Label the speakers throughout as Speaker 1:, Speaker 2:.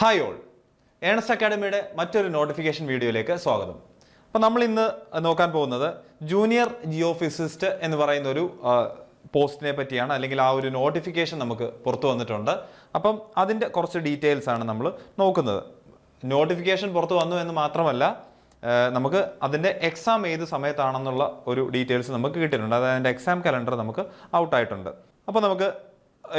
Speaker 1: Hi all, Ernest അക്കാഡമിയുടെ മറ്റൊരു notification വീഡിയോയിലേക്ക് സ്വാഗതം. അപ്പോൾ നമ്മൾ ഇന്ന് നോക്കാൻ പോകുന്നത് ജൂനിയർ ജിയോഫിസിസ്റ്റ് എന്ന് പറയുന്ന ഒരു പോസ്റ്റിനെ പറ്റിയാണ്, അല്ലെങ്കിൽ ആ ഒരു നോട്ടിഫിക്കേഷൻ നമുക്ക് പുറത്തു വന്നിട്ടുണ്ട്. അപ്പം അതിൻ്റെ കുറച്ച് ഡീറ്റെയിൽസ് ആണ് നമ്മൾ നോക്കുന്നത്. നോട്ടിഫിക്കേഷൻ പുറത്തു വന്നു എന്ന് മാത്രമല്ല, നമുക്ക് അതിൻ്റെ എക്സാം ഏത് സമയത്താണെന്നുള്ള ഒരു ഡീറ്റെയിൽസ് നമുക്ക് കിട്ടിയിട്ടുണ്ട്. അതായത് അതിൻ്റെ എക്സാം കലണ്ടർ നമുക്ക് ഔട്ടായിട്ടുണ്ട്. അപ്പോൾ നമുക്ക്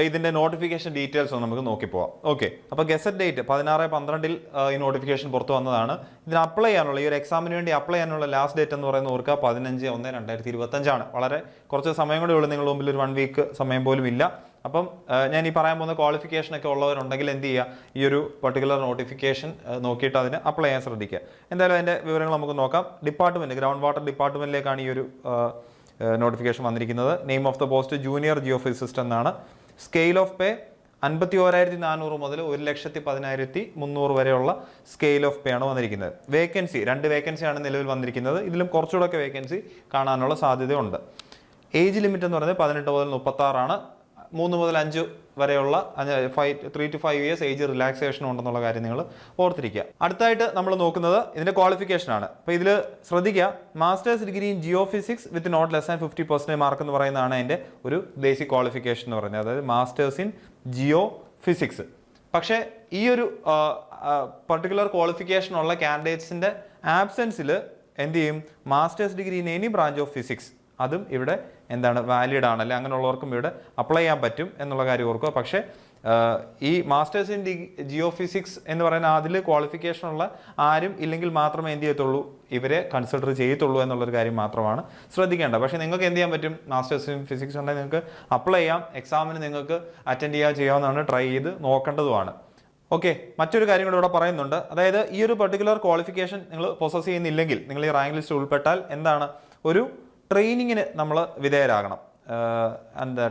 Speaker 1: ഇതിൻ്റെ നോട്ടിഫിക്കേഷൻ ഡീറ്റെയിൽസ് ഒന്ന് നമുക്ക് നോക്കിപ്പോവാം. ഓക്കെ, അപ്പോൾ ഗസറ്റ് ഡേറ്റ് 16/12 ഈ നോട്ടിഫിക്കേഷൻ പുറത്തു വന്നതാണ്. ഇതിന് അപ്ലൈ ചെയ്യാനുള്ള, ഈ ഒരു എക്സാമിന് വേണ്ടി അപ്ലൈ ചെയ്യാനുള്ള ലാസ്റ്റ് ഡേറ്റ് എന്ന് പറയുന്നത് ഓർക്കുക 15/1/2025 വളരെ കുറച്ച് സമയം കൂടെ ഉള്ളൂ. നിങ്ങളുടെ മുമ്പിൽ ഒരു 1 വീക്ക് സമയം പോലും ഇല്ല. അപ്പം ഞാൻ ഈ പറയാൻ പോകുന്ന ക്വാളിഫിക്കേഷനൊക്കെ ഉള്ളവരുണ്ടെങ്കിൽ എന്ത് ചെയ്യുക, ഈ ഒരു പർട്ടിക്കുലർ നോട്ടിഫിക്കേഷൻ നോക്കിയിട്ട് അതിന് അപ്ലൈ ചെയ്യാൻ ശ്രദ്ധിക്കുക. എന്തായാലും അതിൻ്റെ വിവരങ്ങൾ നമുക്ക് നോക്കാം. ഡിപ്പാർട്ട്മെൻറ്റ്, ഗ്രൗണ്ട് വാട്ടർ ഡിപ്പാർട്ട്മെൻറ്റിലേക്കാണ് ഈ ഒരു നോട്ടിഫിക്കേഷൻ വന്നിരിക്കുന്നത്. Name of the post junior geophysicist എന്നാണ്. സ്കെയിൽ ഓഫ് പേ 51,400 മുതൽ 1,10,300 വരെയുള്ള സ്കെയിൽ ഓഫ് പേ ആണ് വന്നിരിക്കുന്നത്. വേക്കൻസി 2 വേക്കൻസിയാണ് നിലവിൽ വന്നിരിക്കുന്നത്. ഇതിലും കുറച്ചുകൂടെയൊക്കെ വേക്കൻസി കാണാനുള്ള സാധ്യതയുണ്ട്. ഏജ് ലിമിറ്റ് എന്ന് പറയുന്നത് 18 മുതൽ 36 ആണ്. 3 മുതൽ 5 വരെയുള്ള 3 to 5 ഇയേഴ്സ് ഏജ് റിലാക്സേഷൻ ഉണ്ടെന്നുള്ള കാര്യം നിങ്ങൾ ഓർത്തിരിക്കുക. അടുത്തായിട്ട് നമ്മൾ നോക്കുന്നത് ഇതിൻ്റെ ക്വാളിഫിക്കേഷൻ ആണ്. അപ്പോൾ ഇതിൽ ശ്രദ്ധിക്കുക, master's degree in geophysics with not less than 50% mark എന്ന് പറയുന്നതാണ് അതിൻ്റെ ഒരു ബേസിക് ക്വാളിഫിക്കേഷൻ എന്ന് പറയുന്നത്. അതായത് മാസ്റ്റേഴ്സ് ഇൻ ജിയോ ഫിസിക്സ്. പക്ഷേ ഈ ഒരു പർട്ടിക്കുലർ ക്വാളിഫിക്കേഷൻ ഉള്ള കാൻഡിഡേറ്റ്സിൻ്റെ ആബ്സെൻസിൽ എന്ത് ചെയ്യും, masters degree in any branch of physics അതും ഇവിടെ എന്താണ് വാലിഡ് ആണ്, അല്ലെ അങ്ങനെയുള്ളവർക്കും ഇവിടെ അപ്ലൈ ചെയ്യാൻ പറ്റും എന്നുള്ള കാര്യം ഓർക്കുക. പക്ഷേ ഈ മാസ്റ്റേഴ്സ് ഇൻ ജിയോ ഫിസിക്സ് എന്ന് പറയുന്ന അതിൽ ക്വാളിഫിക്കേഷൻ ഉള്ള ആരും ഇല്ലെങ്കിൽ മാത്രമേ എന്ത് ചെയ്യത്തുള്ളൂ, ഇവരെ കൺസിഡർ ചെയ്യത്തുള്ളൂ എന്നുള്ളൊരു കാര്യം മാത്രമാണ് ശ്രദ്ധിക്കേണ്ടത്. പക്ഷേ നിങ്ങൾക്ക് എന്ത് ചെയ്യാൻ പറ്റും, മാസ്റ്റേഴ്സ് ഇൻ ഫിസിക്സ് ഉണ്ടെങ്കിൽ നിങ്ങൾക്ക് അപ്ലൈ ചെയ്യാം, എക്സാമിന് നിങ്ങൾക്ക് അറ്റൻഡ് ചെയ്യാവുന്നതാണ്, ട്രൈ ചെയ്ത് നോക്കേണ്ടതുമാണ്. ഓക്കെ, മറ്റൊരു കാര്യം കൂടെ ഇവിടെ പറയുന്നുണ്ട്. അതായത് ഈ ഒരു പർട്ടിക്കുലർ ക്വാളിഫിക്കേഷൻ നിങ്ങൾ പൊസസ് ചെയ്യുന്നില്ലെങ്കിൽ, നിങ്ങൾ ഈ റാങ്ക് ലിസ്റ്റ് ഉൾപ്പെട്ടാൽ എന്താണ്, ഒരു ട്രെയിനിങ്ങിന് നമ്മൾ വിധേയരാകണം.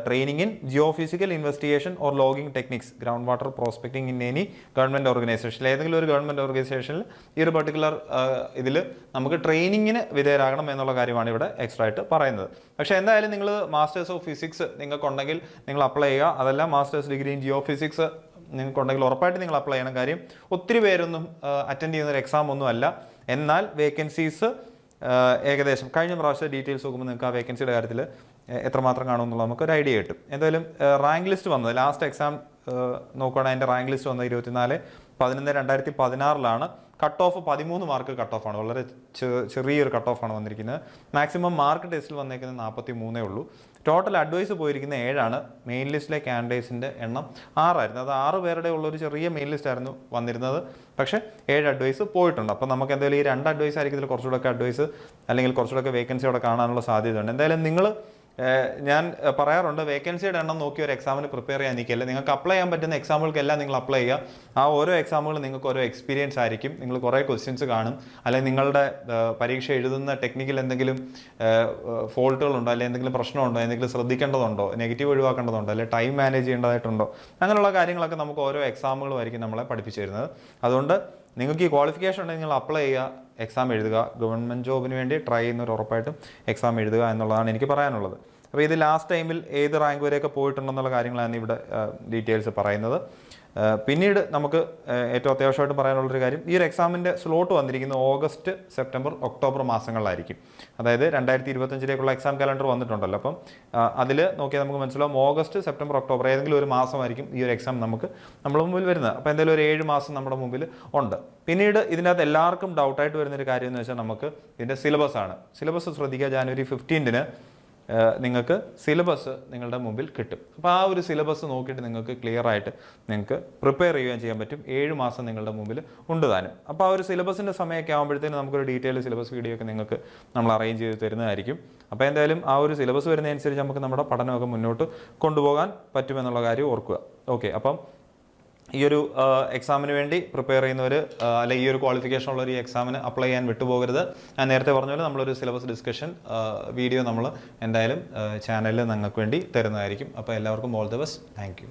Speaker 1: Training in geophysical investigation or logging techniques ground water prospecting in any government organisation. ഏതെങ്കിലും ഒരു ഗവൺമെൻറ് ഓർഗനൈസേഷനിൽ ഈ ഒരു പർട്ടിക്കുലർ ഇതിൽ നമുക്ക് ട്രെയിനിങ്ങിന് വിധേയരാകണം എന്നുള്ള കാര്യമാണ് ഇവിടെ എക്സ്ട്രാ ആയിട്ട് പറയുന്നത്. പക്ഷേ എന്തായാലും നിങ്ങൾ മാസ്റ്റേഴ്സ് ഓഫ് ഫിസിക്സ് നിങ്ങൾക്കുണ്ടെങ്കിൽ നിങ്ങൾ അപ്ലൈ ചെയ്യുക. അതല്ല masters degree in geophysics നിങ്ങൾക്കുണ്ടെങ്കിൽ ഉറപ്പായിട്ട് നിങ്ങൾ അപ്ലൈ ചെയ്യണം. കാര്യം ഒത്തിരി പേരൊന്നും അറ്റൻഡ് ചെയ്യുന്ന ഒരു എക്സാം ഒന്നും അല്ല. എന്നാൽ വേക്കൻസീസ് ഏകദേശം കഴിഞ്ഞ പ്രാവശ്യത്തെ ഡീറ്റെയിൽസ് നോക്കുമ്പോൾ നിങ്ങൾക്ക് ആ വേക്കൻസിയുടെ കാര്യത്തിൽ എത്രമാത്രം കാണുമെന്നുള്ള നമുക്ക് ഒരു ഐഡിയ കിട്ടും. എന്തായാലും റാങ്ക് ലിസ്റ്റ് വന്നത്, ലാസ്റ്റ് എക്സാം നോക്കുകയാണെങ്കിൽ അതിൻ്റെ റാങ്ക് ലിസ്റ്റ് വന്നത് 24/11/2016 കട്ട് ഓഫ് 13 മാർക്ക് കട്ട് ഓഫാണ്. വളരെ ചെറിയൊരു കട്ട് ഓഫാണ് വന്നിരിക്കുന്നത്. മാക്സിമം മാർക്ക് ടെസ്റ്റിൽ വന്നിരിക്കുന്നത് 43 ഉള്ളൂ. ടോട്ടൽ അഡ്വൈസ് പോയിരിക്കുന്ന 7ആണ്. മെയിൻ ലിസ്റ്റിലെ കാൻഡിഡേറ്റ്സിൻ്റെ എണ്ണം 6 ആയിരുന്നു. അത് 6 പേരുടെ ഉള്ളൊരു ചെറിയ മെയിൻ ലിസ്റ്റ് ആയിരുന്നു വന്നിരുന്നത്. പക്ഷേ 7 അഡ്വൈസ് പോയിട്ടുണ്ട്. അപ്പോൾ നമുക്ക് എന്തായാലും ഈ 2 അഡ്വൈസ് ആയിരിക്കും ഇതിൽ കുറച്ചുകൂടെ അഡ്വൈസ്, അല്ലെങ്കിൽ കുറച്ചുകൂടെ വേക്കൻസി അവിടെ കാണാനുള്ള സാധ്യതയുണ്ട്. എന്തായാലും നിങ്ങൾ, ഞാൻ പറയാറുണ്ട്, വേക്കൻസിയുടെ എണ്ണം നോക്കി ഒരു എക്സാമിന് പ്രിപ്പയർ ചെയ്യാൻ നിൽക്കില്ല. നിങ്ങൾക്ക് അപ്ലൈ ചെയ്യാൻ പറ്റുന്ന എക്സാമുകൾക്കെല്ലാം നിങ്ങൾ അപ്ലൈ ചെയ്യുക. ആ ഓരോ എക്സാമുകളും നിങ്ങൾക്ക് ഓരോ എക്സ്പീരിയൻസ് ആയിരിക്കും. നിങ്ങൾ കുറേ ക്വസ്റ്റ്യൻസ് കാണും, അല്ലെങ്കിൽ നിങ്ങളുടെ പരീക്ഷ എഴുതുന്ന ടെക്നിക്കൽ എന്തെങ്കിലും ഫോൾട്ടുകളുണ്ടോ, അല്ലെങ്കിൽ എന്തെങ്കിലും പ്രശ്നമുണ്ടോ, എന്തെങ്കിലും ശ്രദ്ധിക്കേണ്ടതുണ്ടോ, നെഗറ്റീവ് ഒഴിവാക്കേണ്ടതുണ്ടോ, അല്ലെങ്കിൽ ടൈം മാനേജ് ചെയ്യേണ്ടതായിട്ടുണ്ടോ, അങ്ങനെയുള്ള കാര്യങ്ങളൊക്കെ നമുക്ക് ഓരോ എക്സാമുകളുമായിരിക്കും നമ്മളെ പഠിപ്പിച്ചു തരുന്നത്. അതുകൊണ്ട് നിങ്ങൾക്ക് ഈ ക്വാളിഫിക്കേഷൻ ഉണ്ടെങ്കിൽ നിങ്ങൾ അപ്ലൈ ചെയ്യുക, എക്സാം എഴുതുക. ഗവൺമെൻറ് ജോബിന് വേണ്ടി ട്രൈ ചെയ്യുന്നവർ ഉറപ്പായിട്ടും എക്സാം എഴുതുക എന്നുള്ളതാണ് എനിക്ക് പറയാനുള്ളത്. അപ്പോൾ ഇത് ലാസ്റ്റ് ടൈമിൽ ഏത് റാങ്ക് വരെയൊക്കെ പോയിട്ടുണ്ടെന്നുള്ള കാര്യങ്ങളാണ് ഇവിടെ ഡീറ്റെയിൽസ് പറയുന്നത്. പിന്നീട് നമുക്ക് ഏറ്റവും അത്യാവശ്യമായിട്ട് പറയാനുള്ളൊരു കാര്യം, ഈ ഒരു എക്സാമിൻ്റെ സ്ലോട്ട് വന്നിരിക്കുന്നത് ഓഗസ്റ്റ്, സെപ്റ്റംബർ, ഒക്ടോബർ മാസങ്ങളിലായിരിക്കും. അതായത് 2025 എക്സാം കലണ്ടർ വന്നിട്ടുണ്ടല്ലോ. അപ്പം അതിൽ നോക്കിയാൽ നമുക്ക് മനസ്സിലാവും ഓഗസ്റ്റ്, സെപ്റ്റംബർ, ഒക്ടോബർ ഏതെങ്കിലും ഒരു മാസമായിരിക്കും ഈ ഒരു എക്സാം നമ്മുടെ മുമ്പിൽ വരുന്നത്. അപ്പോൾ എന്തായാലും ഒരു 7 മാസം നമ്മുടെ മുമ്പിൽ ഉണ്ട്. പിന്നീട് ഇതിനകത്ത് എല്ലാവർക്കും ഡൗട്ടായിട്ട് വരുന്നൊരു കാര്യം എന്ന് വെച്ചാൽ നമുക്ക് ഇതിൻ്റെ സിലബസ് ആണ്. സിലബസ് ശ്രദ്ധിക്കുക, ജാനുവരി 15 നിങ്ങൾക്ക് സിലബസ് നിങ്ങളുടെ മുമ്പിൽ കിട്ടും. അപ്പോൾ ആ ഒരു സിലബസ് നോക്കിയിട്ട് നിങ്ങൾക്ക് ക്ലിയർ ആയിട്ട് നിങ്ങൾക്ക് പ്രിപ്പയർ ചെയ്യുകയും ചെയ്യാൻ പറ്റും. 7 മാസം നിങ്ങളുടെ മുമ്പിൽ ഉണ്ട് താനും. അപ്പോൾ ആ ഒരു സിലബസിൻ്റെ സമയമൊക്കെ ആകുമ്പോഴത്തേനും നമുക്കൊരു ഡീറ്റെയിൽ സിലബസ് വീഡിയോ ഒക്കെ നിങ്ങൾക്ക് നമ്മൾ അറേഞ്ച് ചെയ്ത് തരുന്നതായിരിക്കും. അപ്പോൾ എന്തായാലും ആ ഒരു സിലബസ് വരുന്നതനുസരിച്ച് നമുക്ക് നമ്മുടെ പഠനമൊക്കെ മുന്നോട്ട് കൊണ്ടുപോകാൻ പറ്റുമെന്നുള്ള കാര്യം ഓർക്കുക. ഓക്കെ, അപ്പം ഈ ഒരു എക്സാമിന് വേണ്ടി പ്രിപ്പയർ ചെയ്യുന്നവർ, അല്ലെങ്കിൽ ഈ ഒരു ക്വാളിഫിക്കേഷൻ ഉള്ള ഒരു എക്സാമിന് അപ്ലൈ ചെയ്യാൻ വിട്ടുപോകരുത്. ഞാൻ നേരത്തെ പറഞ്ഞ പോലെ നമ്മളൊരു സിലബസ് ഡിസ്കഷൻ വീഡിയോ നമ്മൾ എന്തായാലും ചാനലിൽ നിങ്ങൾക്ക് വേണ്ടി തരുന്നതായിരിക്കും. അപ്പോൾ എല്ലാവർക്കും all the best. Thank you.